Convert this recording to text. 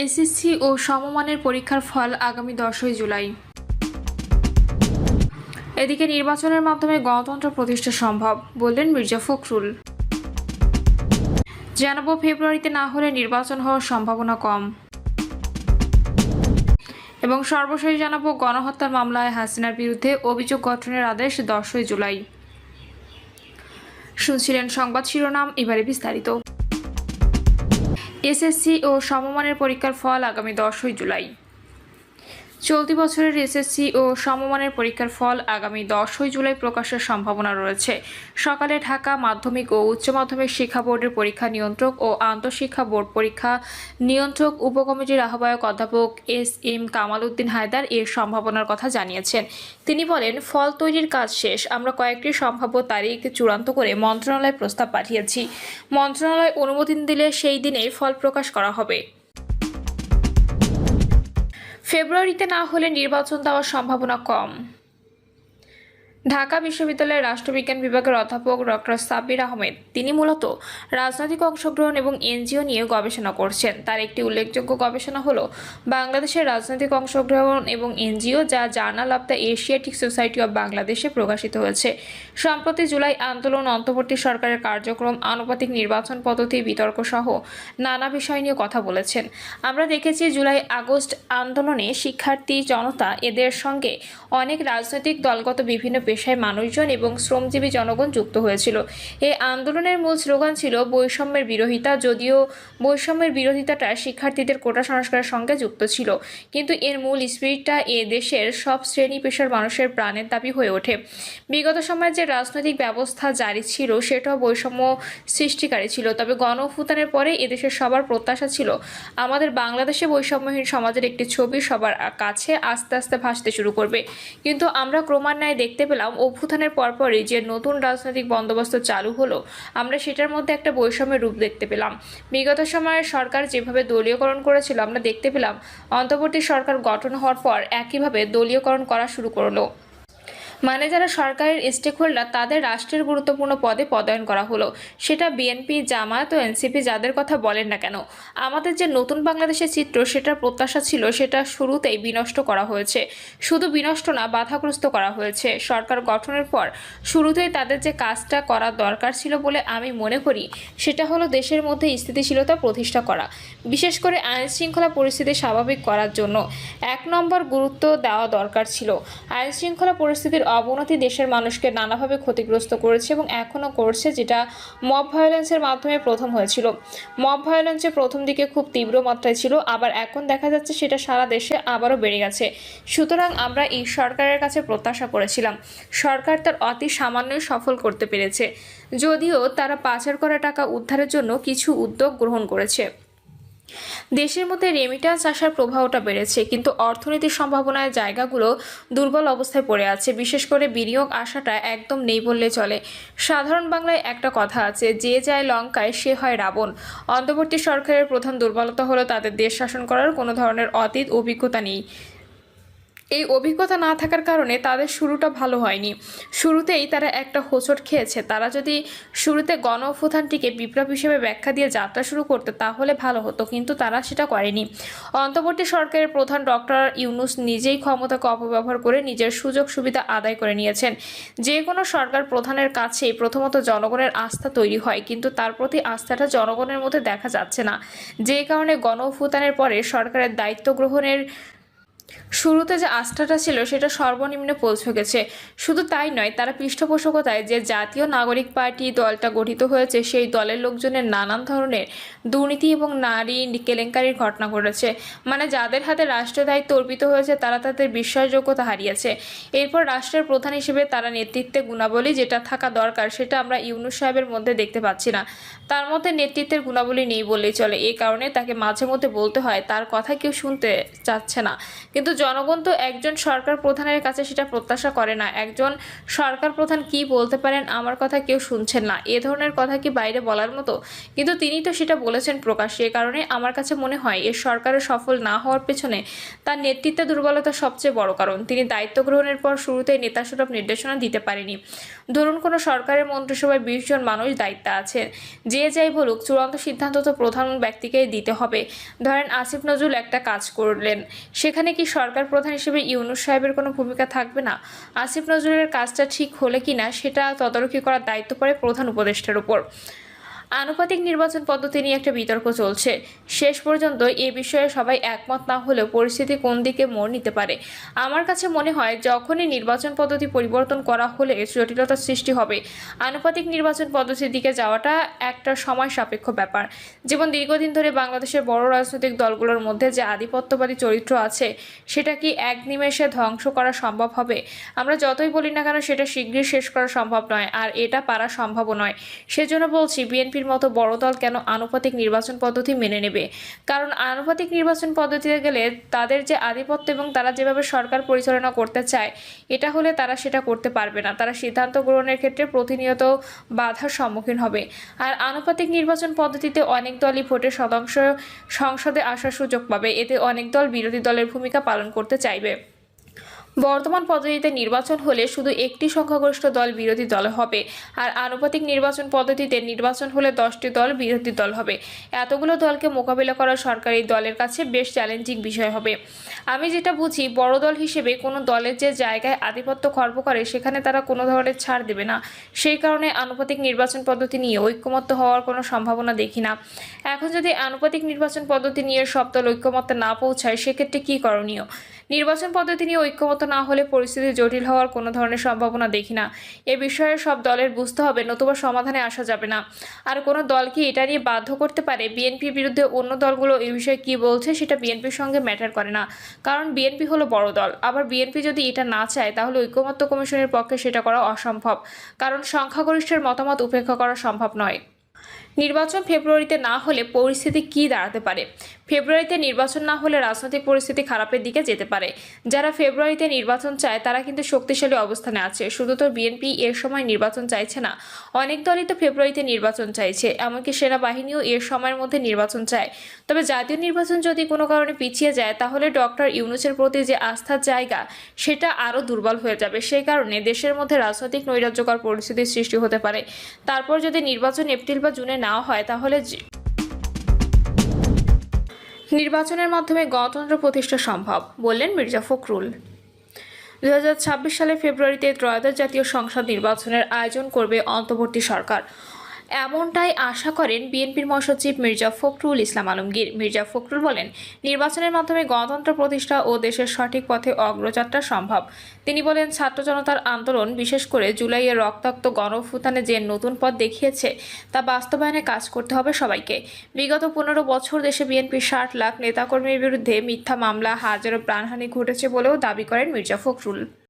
SSC ও সমমানের পরীক্ষার ফল আগামী 10ই জুলাই। এদিকে নির্বাচনের মাধ্যমে গণতন্ত্র প্রতিষ্ঠা সম্ভব, বললেন মির্জা ফখরুল। জানাবো, ফেব্রুয়ারিতে না হলে নির্বাচন হওয়ার সম্ভাবনা কম। এবং সর্বশেষ জানাবো, গণহত্যার মামলায় হাসিনার বিরুদ্ধে অভিযোগ গঠনের আদেশ 10ই জুলাই। শুনছিলেন সংবাদ শিরোনাম, এবারে বিস্তারিত। এসএসসি ও সমমানের পরীক্ষার ফল আগামী 10ই জুলাই। চলতি বছরের এসএসসি ও সমমানের পরীক্ষার ফল আগামী 10ই জুলাই প্রকাশের সম্ভাবনা রয়েছে। সকালে ঢাকা মাধ্যমিক ও উচ্চ মাধ্যমিক শিক্ষা বোর্ডের পরীক্ষা নিয়ন্ত্রক ও আন্তঃশিক্ষা বোর্ড পরীক্ষা নিয়ন্ত্রক উপকমিটির আহ্বায়ক অধ্যাপক এস.এম. কামাল উদ্দিন হায়দার এর সম্ভাবনার কথা জানিয়েছেন। তিনি বলেন, ফল তৈরির কাজ শেষ। আমরা কয়েকটি সম্ভাব্য তারিখ চূড়ান্ত করে মন্ত্রণালয়ে প্রস্তাব পাঠিয়েছি। মন্ত্রণালয় অনুমোদন দিলে সেই দিনেই ফল প্রকাশ করা হবে। ফেব্রুয়ারিতে না হলে নির্বাচন দেওয়ার সম্ভাবনা কম। ঢাকা বিশ্ববিদ্যালয়ের রাষ্ট্রবিজ্ঞান বিভাগের অধ্যাপক ডক্টর সাব্বির আহমেদ, তিনি মূলত রাজনৈতিক অংশগ্রহণ এবং এনজিও নিয়ে গবেষণা করছেন। তার একটি উল্লেখযোগ্য গবেষণা হলো বাংলাদেশের রাজনৈতিক অংশগ্রহণ এবং এনজিও, যা journal of the Asiatic society of বাংলাদেশে প্রকাশিত হয়েছে। সম্প্রতি জুলাই আন্দোলন, অন্তর্বর্তী সরকারের কার্যক্রম, আনুপাতিক নির্বাচন পদ্ধতি, বিতর্ক সহ নানা বিষয় নিয়ে কথা বলেছেন। আমরা দেখেছি জুলাই আগস্ট আন্দোলনে শিক্ষার্থী জনতা, এদের সঙ্গে অনেক রাজনৈতিক দলগত বিভিন্ন পেশায় মানুষজন এবং শ্রমজীবী জনগণ যুক্ত হয়েছিল। এই আন্দোলনের মূল স্লোগান ছিল বৈষম্যের বিরোধিতা। যদিও বৈষম্যের বিরোধিতাটা শিক্ষার্থীদের কোটা সংস্কারের সঙ্গে যুক্ত ছিল, কিন্তু এর মূল স্পিরিটটা এ দেশের সব শ্রেণী পেশার মানুষের প্রাণের দাবি হয়ে ওঠে। বিগত সময়ে যে রাজনৈতিক ব্যবস্থা জারি ছিল সেটাও বৈষম্য সৃষ্টিকারী ছিল। তবে গণ অভ্যুত্থানের পরে এদেশের সবার প্রত্যাশা ছিল আমাদের বাংলাদেশে বৈষম্যহীন সমাজের একটি ছবি সবার কাছে আস্তে আস্তে ভাসতে শুরু করবে। কিন্তু আমরা ক্রমান্বয়ে দেখতে পেলাম অভ্যুত্থানের পরপরই যে নতুন রাজনৈতিক বন্দোবস্ত চালু হলো, আমরা সেটার মধ্যে একটা বৈষম্যের রূপ দেখতে পেলাম। বিগত সময়ে সরকার যেভাবে দলীয়করণ করেছিল, আমরা দেখতে পেলাম অন্তর্বর্তী সরকার গঠন হওয়ার পর একইভাবে দলীয়করণ করা শুরু করলো। মানে যারা সরকারের স্টেক হোল্ডার, তাদের রাষ্ট্রের গুরুত্বপূর্ণ পদে পদায়ন করা হলো। সেটা বিএনপি, জামায়াত ও এনসিপি যাদের কথা বলেন না কেন। আমাদের যে নতুন বাংলাদেশের চিত্র, সেটার প্রত্যাশা ছিল, সেটা শুরুতেই বিনষ্ট করা হয়েছে। শুধু বিনষ্ট না, বাধাগ্রস্ত করা হয়েছে। সরকার গঠনের পর শুরুতেই তাদের যে কাজটা করা দরকার ছিল বলে আমি মনে করি, সেটা হলো দেশের মধ্যে স্থিতিশীলতা প্রতিষ্ঠা করা, বিশেষ করে আইন শৃঙ্খলা পরিস্থিতি স্বাভাবিক করার জন্য 1 নম্বর গুরুত্ব দেওয়া দরকার ছিল। আইন শৃঙ্খলা পরিস্থিতির অবনতি দেশের মানুষকে নানাভাবে ক্ষতিগ্রস্ত করেছে এবং এখনও করছে, যেটা মব ভায়োলেন্সের মাধ্যমে প্রথম হয়েছিল। মব ভায়োলেন্সে প্রথম দিকে খুব তীব্র মাত্রায় ছিল, আবার এখন দেখা যাচ্ছে সেটা সারা দেশে আবারও বেড়ে গেছে। সুতরাং আমরা এই সরকারের কাছে প্রত্যাশা করেছিলাম, সরকার তার অতি সামান্যই সফল করতে পেরেছে, যদিও তারা পাচার করা টাকা উদ্ধারের জন্য কিছু উদ্যোগ গ্রহণ করেছে। দেশের মধ্যে রেমিট্যান্স আসার প্রবাহটা বেড়েছে, কিন্তু অর্থনীতির সম্ভাবনার জায়গাগুলো দুর্বল অবস্থায় পড়ে আছে। বিশেষ করে বিনিয়োগ আশাটা একদম নেই বললে চলে। সাধারণ বাংলায় একটা কথা আছে, যে যায় লঙ্কায় সে হয় রাবণ। অন্তর্বর্তী সরকারের প্রধান দুর্বলতা হলো তাদের দেশ শাসন করার কোনো ধরনের অতীত অভিজ্ঞতা নেই। এই অভিজ্ঞতা না থাকার কারণে তাদের শুরুটা ভালো হয়নি। শুরুতেই তারা একটা হোঁচট খেয়েছে। তারা যদি শুরুতে গণ অভ্যুত্থানটিকে বিপ্লব হিসেবে ব্যাখ্যা দিয়ে যাত্রা শুরু করতে, তাহলে ভালো হতো, কিন্তু তারা সেটা করেনি। অন্তর্বর্তী সরকারের প্রধান ডক্টর ইউনূস নিজেই ক্ষমতাকে অপব্যবহার করে নিজের সুযোগ সুবিধা আদায় করে নিয়েছেন। যে কোনো সরকার প্রধানের কাছেই প্রথমত জনগণের আস্থা তৈরি হয়, কিন্তু তার প্রতি আস্থাটা জনগণের মধ্যে দেখা যাচ্ছে না। যে কারণে গণ অভ্যুত্থানের পরে সরকারের দায়িত্ব গ্রহণের শুরুতে যে আস্থাটা ছিল, সেটা সর্বনিম্নে পৌঁছে গেছে। শুধু তাই নয়, তারা পৃষ্ঠপোষকতায় যে জাতীয় নাগরিক পার্টি দলটা গঠিত হয়েছে, সেই দলের লোকজনের নানান ধরনের দুর্নীতি এবং নারী কেলেঙ্কারির ঘটনা ঘটেছে। মানে যাদের হাতে রাষ্ট্রের দায়িত্ব অর্পিত হয়েছে, তারা তাদের বিশ্বাসযোগ্যতা হারিয়েছে। এরপর রাষ্ট্রের প্রধান হিসেবে তারা নেতৃত্বে গুণাবলী যেটা থাকা দরকার, সেটা আমরা ইউনূস সাহেবের মধ্যে দেখতে পাচ্ছি না। তার মধ্যে নেতৃত্বের গুণাবলী নেই বললেই চলে। এই কারণে তাকে মাঝে মধ্যে বলতে হয়, তার কথা কেউ শুনতে চাচ্ছে না। কিন্তু জনগণ তো একজন সরকার প্রধানের কাছে সেটা প্রত্যাশা করে না। একজন সরকার প্রধান কি বলতে পারেন, আমার কথা কেউ শুনছেন না, এ ধরনের কথা কি বাইরে বলার মতো? কিন্তু তিনি তো সেটা বলেছেন প্রকাশ্যে। এ কারণে আমার কাছে মনে হয় এর সরকারের সফল না হওয়ার পেছনে তার নেতৃত্বে দুর্বলতা সবচেয়ে বড় কারণ। তিনি দায়িত্ব গ্রহণের পর শুরুতেই নেতাসুলভ নির্দেশনা দিতে পারেনি। ধরুন কোনো সরকারের মন্ত্রিসভায় 20 জন মানুষ দায়িত্বে আছেন, যে যাই বলুক চূড়ান্ত সিদ্ধান্ত তো প্রধান ব্যক্তিকেই দিতে হবে। ধরেন আসিফ নজরুল একটা কাজ করলেন, সেখানে কি সরকার প্রধান হিসেবে ইউনূস সাহেবের কোনো ভূমিকা থাকবে না? আসিফ নজরুলের কাজটা ঠিক হলে কিনা সেটা তদারকি করার দায়িত্ব পড়ে প্রধান উপদেষ্টার উপর। আনুপাতিক নির্বাচন পদ্ধতি নিয়ে একটা বিতর্ক চলছে। শেষ পর্যন্ত এ বিষয়ে সবাই একমত না হলেও পরিস্থিতি কোন দিকে মোড় নিতে পারে। আমার কাছে মনে হয় যখনই নির্বাচন পদ্ধতি পরিবর্তন করা হলে জটিলতার সৃষ্টি হবে। আনুপাতিক নির্বাচন পদ্ধতির দিকে যাওয়াটা একটা সময় সাপেক্ষ ব্যাপার। যেমন দীর্ঘদিন ধরে বাংলাদেশের বড় রাজনৈতিক দলগুলোর মধ্যে যে আধিপত্যবাদী চরিত্র আছে, সেটা কি এক নিমেষে ধ্বংস করা সম্ভব হবে? আমরা যতই বলি না কেন সেটা শীঘ্রই শেষ করা সম্ভব নয়, আর এটা পারা সম্ভবও নয়। সেজন্য বলছি বিএনপির মতো বড় দল কেন আনুপাতিক নির্বাচন পদ্ধতি মেনে নেবে? কারণ আনুপাতিক নির্বাচন পদ্ধতিতে গেলে তাদের যে আধিপত্য এবং তারা যেভাবে সরকার পরিচালনা করতে চায়, এটা হলে তারা সেটা করতে পারবে না। তারা সিদ্ধান্ত গ্রহণের ক্ষেত্রে প্রতিনিয়ত বাধার সম্মুখীন হবে। আর আনুপাতিক নির্বাচন পদ্ধতিতে অনেক দলই ভোটের শতাংশ সংসদে আসার সুযোগ পাবে। এতে অনেক দল বিরোধী দলের ভূমিকা পালন করতে চাইবে। বর্তমান পদ্ধতিতে নির্বাচন হলে শুধু একটি সংখ্যাগরিষ্ঠ দল বিরোধী দল হবে, আর আনুপাতিক নির্বাচন পদ্ধতিতে নির্বাচন হলে 10টি দল বিরোধী দল হবে। এতগুলো দলকে মোকাবিলা করা সরকারি দলের কাছে বেশ চ্যালেঞ্জিং বিষয় হবে। আমি যেটা বুঝি, বড় দল হিসেবে কোনো দলের যে জায়গায় আধিপত্য খর্ব করে সেখানে তারা কোনো ধরনের ছাড় দেবে না। সেই কারণে আনুপাতিক নির্বাচন পদ্ধতি নিয়ে ঐক্যমত্য হওয়ার কোনো সম্ভাবনা দেখি না। এখন যদি আনুপাতিক নির্বাচন পদ্ধতি নিয়ে সব দল ঐক্যমত্যে না পৌঁছায়, সেক্ষেত্রে কী করণীয়? নির্বাচন পদ্ধতি নিয়ে ঐক্যমত্য না হলে পরিস্থিতি জটিল হওয়ার কোনো ধরনের সম্ভাবনা দেখি না। এ বিষয়ে সব দলের বুঝতে হবে, নতুবা সমাধানে আসা যাবে না। আর কোনো দলকে এটা নিয়ে বাধ্য করতে পারে? বিএনপির বিরুদ্ধে অন্য দলগুলো এই বিষয়ে কী বলছে সেটা বিএনপির সঙ্গে ম্যাটার করে না, কারণ বিএনপি হলো বড় দল। আবার বিএনপি যদি এটা না চায় তাহলে ঐক্যমত্য কমিশনের পক্ষে সেটা করা অসম্ভব, কারণ সংখ্যাগরিষ্ঠের মতামত উপেক্ষা করা সম্ভব নয়। নির্বাচন ফেব্রুয়ারিতে না হলে পরিস্থিতি কী দাঁড়াতে পারে? ফেব্রুয়ারিতে নির্বাচন না হলে রাজনৈতিক পরিস্থিতি খারাপের দিকে যেতে পারে। যারা ফেব্রুয়ারিতে নির্বাচন চায় তারা কিন্তু শক্তিশালী অবস্থানে আছে। শুধু তো বিএনপি এর সময় নির্বাচন চাইছে না, অনেক দলই তো ফেব্রুয়ারিতে নির্বাচন চাইছে। এমনকি সেনাবাহিনীও এর সময়ের মধ্যে নির্বাচন চায়। তবে জাতীয় নির্বাচন যদি কোনো কারণে পিছিয়ে যায়, তাহলে ডক্টর ইউনূসের প্রতি যে আস্থার জায়গা, সেটা আরও দুর্বল হয়ে যাবে। সেই কারণে দেশের মধ্যে রাজনৈতিক নৈরাজ্যকর পরিস্থিতির সৃষ্টি হতে পারে। তারপর যদি নির্বাচন এপ্রিল বা জুনে নেওয়া হয়, তাহলে নির্বাচনের মাধ্যমে গণতন্ত্র প্রতিষ্ঠা সম্ভব, বললেন মির্জা ফখরুল। 2026 সালের ফেব্রুয়ারিতে ত্রয়োদশ জাতীয় সংসদ নির্বাচনের আয়োজন করবে অন্তর্বর্তী সরকার, এমনটাই আশা করেন বিএনপির মহাসচিব মির্জা ফখরুল ইসলাম আলমগীর। মির্জা ফখরুল বলেন, নির্বাচনের মাধ্যমে গণতন্ত্র প্রতিষ্ঠা ও দেশের সঠিক পথে অগ্রযাত্রা সম্ভব। তিনি বলেন, ছাত্র জনতার আন্দোলন, বিশেষ করে জুলাইয়ের রক্তাক্ত গণঅভ্যুত্থানে যে নতুন পথ দেখিয়েছে, তা বাস্তবায়নে কাজ করতে হবে সবাইকে। বিগত 15 বছর দেশে বিএনপির 60 লাখ নেতাকর্মীর বিরুদ্ধে মিথ্যা মামলা, হাজারো প্রাণহানি ঘটেছে বলেও দাবি করেন মির্জা ফখরুল।